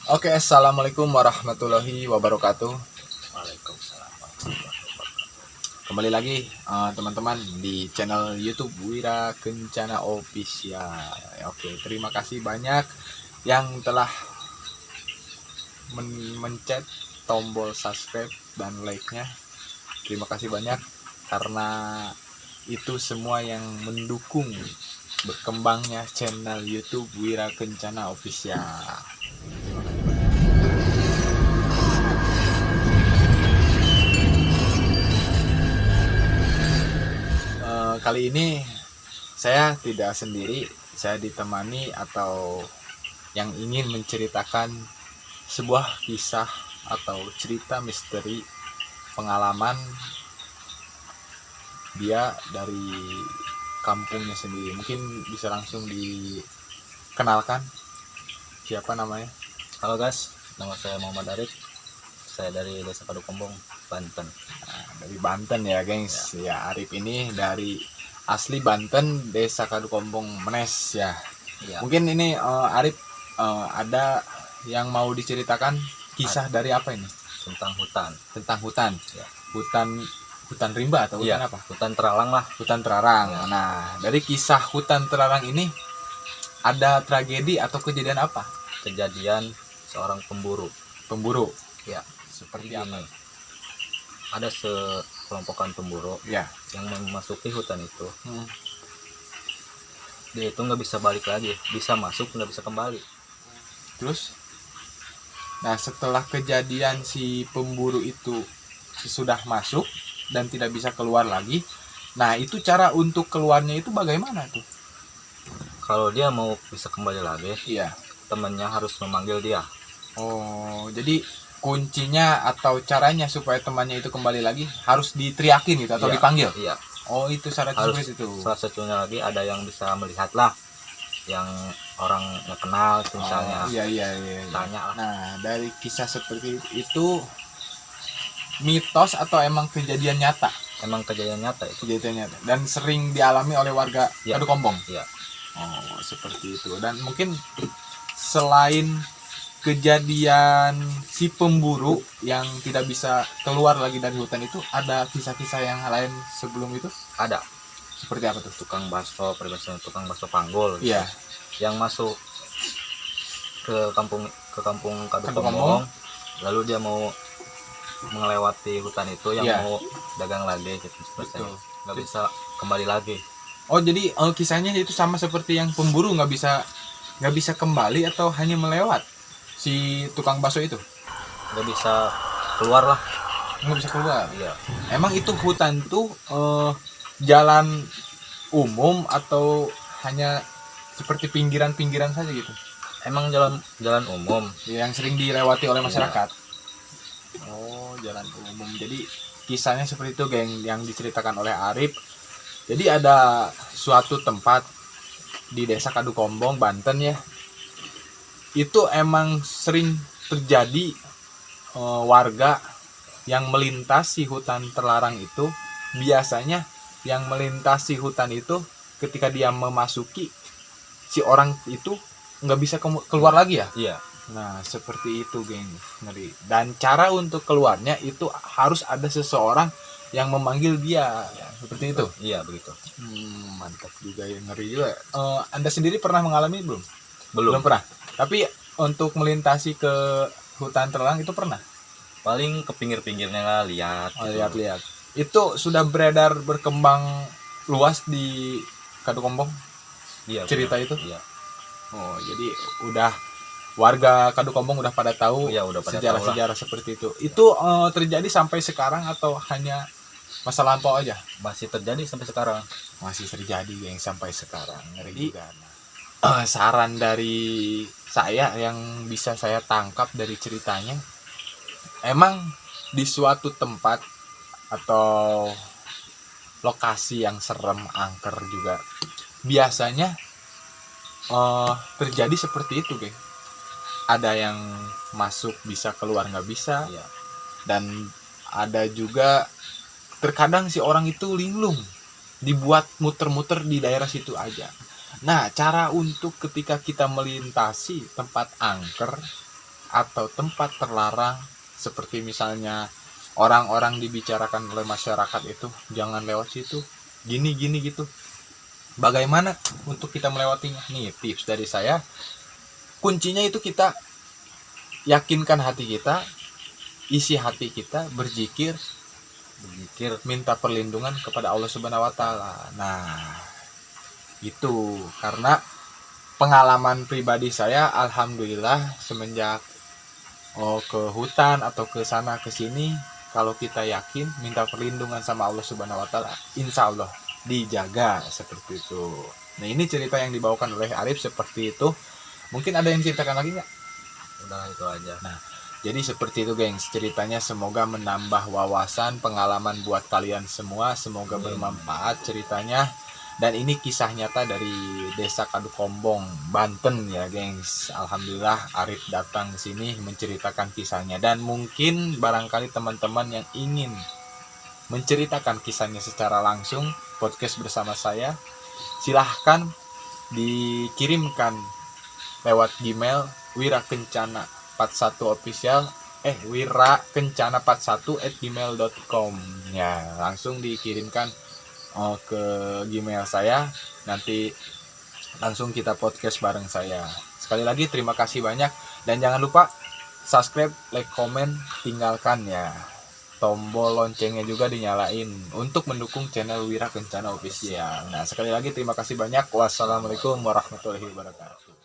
Oke, assalamualaikum warahmatullahi wabarakatuh. Waalaikumsalam. Kembali lagi teman-teman di channel YouTube Wira Kencana Official. Oke, terima kasih banyak yang telah mencet tombol subscribe dan like-nya. Terima kasih banyak karena itu semua yang mendukung berkembangnya channel YouTube Wira Kencana Official. Kali ini saya tidak sendiri, saya ditemani atau yang ingin menceritakan sebuah kisah atau cerita misteri pengalaman dia dari kampungnya sendiri. Mungkin bisa langsung dikenalkan siapa namanya. Halo guys, nama saya Muhammad Arif. Saya dari Desa Kadukombong, Banten. Nah, dari Banten ya gengs ya. Arif ini dari asli Banten, Desa Kadukombong Menes ya. Ya, Mungkin ini Arif ada yang mau diceritakan kisah dari apa ini? tentang hutan. Tentang hutan. Ya. Hutan rimba atau hutan Iya, apa? hutan terlarang lah. Hutan terlarang. Ya. Nah, dari kisah hutan terlarang ini ada tragedi atau kejadian apa? Kejadian seorang pemburu. Pemburu. Ya, Seperti ini apa? ada sekelompokan pemburu Ya. yang memasuki hutan itu. Hmm. Dia itu nggak bisa balik lagi, bisa masuk nggak bisa kembali. Terus, nah setelah kejadian si pemburu itu sudah masuk dan tidak bisa keluar lagi, nah itu cara untuk keluarnya itu bagaimana tuh? Kalau dia mau bisa kembali lagi, Iya. temannya harus memanggil dia. Oh, jadi kuncinya atau caranya supaya temannya itu kembali lagi harus diteriakin gitu atau Iya, dipanggil? Iya. Oh, itu syaratnya Harus seperti itu. salah satunya lagi ada yang bisa melihat lah, yang orang nggak kenal tuh misalnya. Oh, iya. Tanya lah. Nah, dari kisah seperti itu mitos atau emang kejadian nyata? Emang kejadian nyata itu. Kejadian nyata dan sering dialami oleh warga Iya. Kadukombong. Iya. Oh, seperti itu. Dan mungkin selain kejadian si pemburu yang tidak bisa keluar lagi dari hutan itu, ada kisah-kisah yang lain sebelum itu? Ada Seperti apa tuh? tukang bakso, peribahasanya tukang bakso panggul gitu, Iya. yang masuk ke kampung Kadukombong. Kadukombong, lalu dia mau melewati hutan itu yang Iya. mau dagang lagi gitu, Betul. nggak bisa kembali lagi. Oh, jadi kisahnya itu sama seperti yang pemburu nggak bisa kembali atau hanya melewat si tukang bakso itu? Nggak bisa keluar lah. Nggak bisa keluar. Iya, Emang itu hutan tuh jalan umum atau hanya seperti pinggiran-pinggiran saja gitu? emang jalan umum. Yang sering dilewati oleh Iya. masyarakat. Oh, jalan umum. Jadi kisahnya seperti itu, geng, yang diceritakan oleh Arif. Jadi ada suatu tempat di Desa Kadukombong, Banten ya. Itu emang sering terjadi warga yang melintasi hutan terlarang itu. Biasanya yang melintasi hutan itu ketika dia memasuki, si orang itu nggak bisa keluar lagi ya. Iya, Nah, seperti itu, geng. Ngeri. Dan cara untuk keluarnya itu harus ada seseorang yang memanggil dia. Seperti itu. iya begitu. Mantap juga ya, ngeri juga. Anda sendiri pernah mengalami belum? Belum. Pernah. Tapi untuk melintasi ke hutan terlarang itu pernah. Paling ke pinggir-pinggirnya lah, lihat. Oh, gitu. lihat-lihat. Itu sudah beredar berkembang luas di Kadukombong. Iya, cerita benar. itu? Iya. Oh, jadi udah warga Kadukombong udah pada tahu Iya, udah pada sejarah-sejarah seperti itu. Itu terjadi sampai sekarang atau hanya masa lampau aja? Masih terjadi sampai sekarang. Masih terjadi yang sampai sekarang. Ngeri juga. Saran dari saya yang bisa saya tangkap dari ceritanya, emang di suatu tempat atau lokasi yang serem, angker juga, biasanya terjadi seperti itu, geng. Ada yang masuk bisa, keluar nggak bisa. Iya. Dan ada juga terkadang si orang itu linglung, dibuat muter-muter di daerah situ aja. Nah, cara untuk ketika kita melintasi tempat angker atau tempat terlarang, seperti misalnya orang-orang dibicarakan oleh masyarakat itu jangan lewat situ, gini gini gitu. Bagaimana untuk kita melewatinya? Nih tips dari saya, kuncinya itu kita yakinkan hati kita, isi hati kita, berzikir, minta perlindungan kepada Allah Subhanahu wa taala. Nah, itu karena pengalaman pribadi saya, alhamdulillah semenjak ke hutan atau ke sana ke sini, kalau kita yakin minta perlindungan sama Allah Subhanahu wa taala, insya Allah dijaga seperti itu. Nah, ini cerita yang dibawakan oleh Arif seperti itu. Mungkin ada yang ceritakan lagi nggak? Udah itu aja. Nah, jadi seperti itu gengs ceritanya, semoga menambah wawasan pengalaman buat kalian semua, semoga bermanfaat ceritanya. Dan ini kisah nyata dari Desa Kadukombong, Banten ya gengs. Alhamdulillah Arif datang ke sini menceritakan kisahnya, dan mungkin barangkali teman-teman yang ingin menceritakan kisahnya secara langsung podcast bersama saya, silahkan dikirimkan lewat Gmail wirakencana 41 official wirakencana41@gmail.com ya, langsung dikirimkan ke Gmail saya, nanti langsung kita podcast bareng saya. Sekali lagi terima kasih banyak, dan jangan lupa subscribe, like, komen, tinggalkan ya, tombol loncengnya juga dinyalain untuk mendukung channel Wira Kencana Official. Nah, sekali lagi terima kasih banyak. Wassalamualaikum warahmatullahi wabarakatuh.